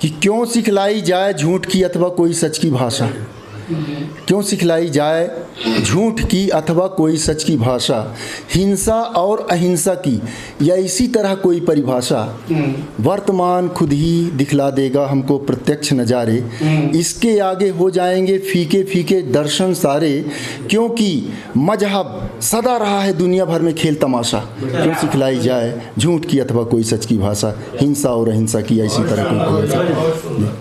कि क्यों सिखलाई जाए झूठ की अथवा कोई सच की भाषा, क्यों सिखलाई जाए झूठ की अथवा कोई सच की भाषा, हिंसा और अहिंसा की या इसी तरह कोई परिभाषा, वर्तमान खुद ही दिखला देगा हमको प्रत्यक्ष नज़ारे, इसके आगे हो जाएंगे फीके फीके दर्शन सारे, क्योंकि मजहब सदा रहा है दुनिया भर में खेल तमाशा, क्यों सिखलाई जाए झूठ की अथवा कोई सच की भाषा, हिंसा और अहिंसा की या इसी तरह कोई परिभाषा,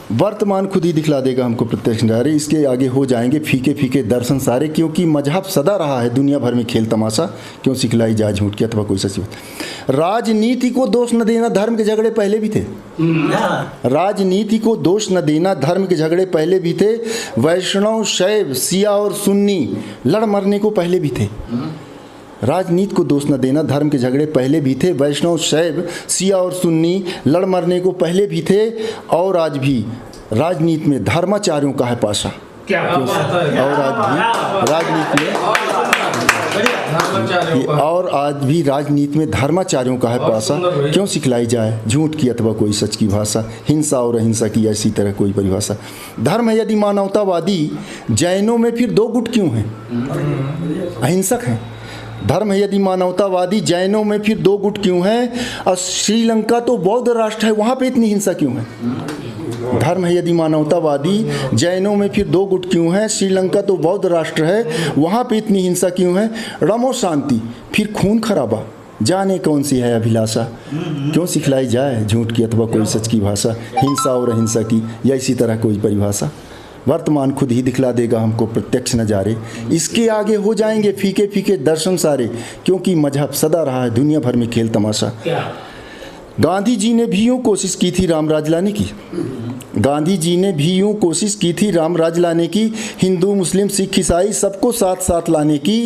वर्तमान खुद ही दिखला देगा हमको प्रत्यक्ष नज़ारे, इसके आगे हो जाएंगे फीके फीके दर्शन सारे, क्योंकि मजहब सदा रहा है दुनिया भर में खेल तमाशा, क्यों सिखलाई जाए झूठ की अथवा कोई सच। राजनीति को दोष न देना, धर्म के झगड़े पहले भी थे। राजनीति को दोष न देना, धर्म के झगड़े पहले भी थे। वैष्णव शैव सिया और सुन्नी लड़ मरने को पहले भी थे। राजनीति को दोष न देना, धर्म के झगड़े पहले भी थे। वैष्णव शैव सिया और सुन्नी लड़ मरने को पहले भी थे, और आज भी राजनीति में धर्माचार्यों का है पाशा। और आज भी राजनीति में धर्माचार्यों का है पासा, क्यों सिखलाई जाए झूठ की अथवा कोई सच की भाषा, हिंसा और अहिंसा की ऐसी तरह कोई परिभाषा। धर्म है यदि मानवतावादी, जैनों में फिर दो गुट क्यों हैं? अहिंसक हैं। धर्म है यदि मानवतावादी, जैनों में फिर दो गुट क्यों हैं? और श्रीलंका तो बौद्ध राष्ट्र है, वहाँ पे इतनी हिंसा क्यों है? धर्म है यदि मानवतावादी, जैनों में फिर दो गुट क्यों हैं? श्रीलंका तो बौद्ध राष्ट्र है, वहाँ पे इतनी हिंसा क्यों है? रमो शांति फिर खून खराबा, जाने कौन सी है अभिलाषा, क्यों सिखलाई जाए झूठ की अथवा कोई सच की भाषा, हिंसा और अहिंसा की या इसी तरह कोई परिभाषा। वर्तमान खुद ही दिखला देगा हमको प्रत्यक्ष नज़ारे, इसके आगे हो जाएंगे फीके फीके दर्शन सारे, क्योंकि मजहब सदा रहा है दुनिया भर में खेल तमाशा। गांधी जी ने भी यूँ कोशिश की थी राम राज लाने की, गांधी जी ने भी यूँ कोशिश की थी राम राज लाने की, हिंदू मुस्लिम सिख ईसाई सबको साथ साथ लाने की,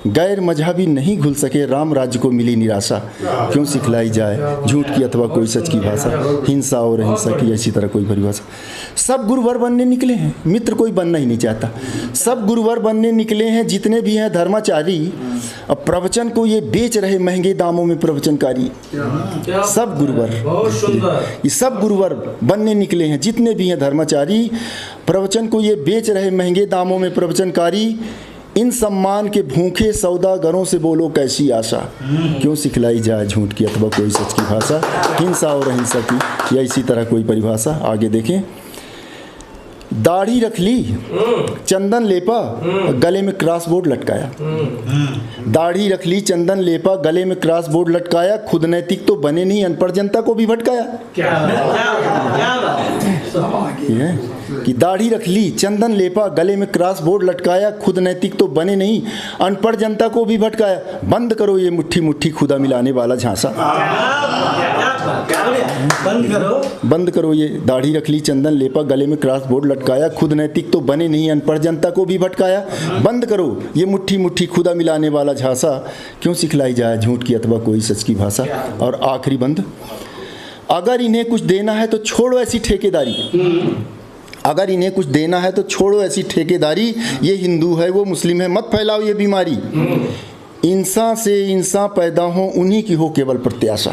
गैर मजहबी नहीं घुल सके राम राज्य को मिली निराशा, क्यों सिखलाई जाए झूठ की अथवा कोई सच की भाषा, हिंसा और अहिंसा की ऐसी तरह कोई परिभाषा। सब गुरुवर बनने निकले हैं, मित्र कोई बनना ही नहीं चाहता। सब गुरुवर बनने निकले हैं जितने भी हैं धर्माचारी, अब प्रवचन को ये बेच रहे महंगे दामों में प्रवचनकारी। सब गुरुवर, ये सब गुरुवर बनने निकले हैं जितने भी हैं धर्माचारी, प्रवचन को ये बेच रहे महंगे दामों में प्रवचनकारी। इन सम्मान के भूखे सौदागरों से बोलो कैसी आशा, क्यों सिखलाई जाए झूठ की अथवा कोई सच की भाषा, हिंसा और अहिंसा की या इसी तरह कोई परिभाषा। आगे देखें। दाढ़ी रख ली, चंदन लेपा, गले में क्रॉस बोर्ड लटकाया। दाढ़ी रख ली, चंदन लेपा, गले में क्रॉस बोर्ड लटकाया, खुद नैतिक तो बने नहीं, अनपढ़ जनता को भी भटकाया। कि दाढ़ी रख ली, चंदन लेपा, गले में क्रॉस बोर्ड लटकाया, खुद नैतिक तो बने नहीं, अनपढ़ जनता को भी भटकाया। बंद करो ये मुट्ठी मुट्ठी खुदा मिलाने वाला झांसा, बंद करो ये दाढ़ी रख ली, चंदन लेपा, गले में क्रॉस बोर्ड लटकाया, खुद नैतिक तो बने नहीं, अनपढ़ जनता को भी भटकाया। बंद करो ये मुट्ठी मुट्ठी खुदा मिलाने वाला झांसा, क्यों सिखलाई जाए झूठ की अथवा कोई सच की भाषा। और आखिरी बंद, अगर इन्हें कुछ देना है तो छोड़ो ऐसी ठेकेदारी, अगर इन्हें कुछ देना है तो छोड़ो ऐसी ठेकेदारी, ये हिंदू है वो मुस्लिम है मत फैलाओ ये बीमारी, इंसान से इंसान पैदा हो उन्हीं की हो केवल प्रत्याशा,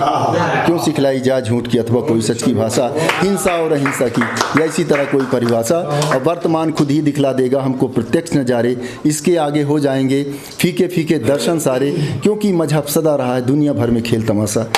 क्यों सिखलाई जाए झूठ की अथवा कोई सच की भाषा, हिंसा और अहिंसा की या इसी तरह कोई परिभाषा। और वर्तमान खुद ही दिखला देगा हमको प्रत्यक्ष नज़ारे, इसके आगे हो जाएंगे फीके फीके दर्शन सारे, क्योंकि मजहब सदा रहा है दुनिया भर में खेल तमाशा।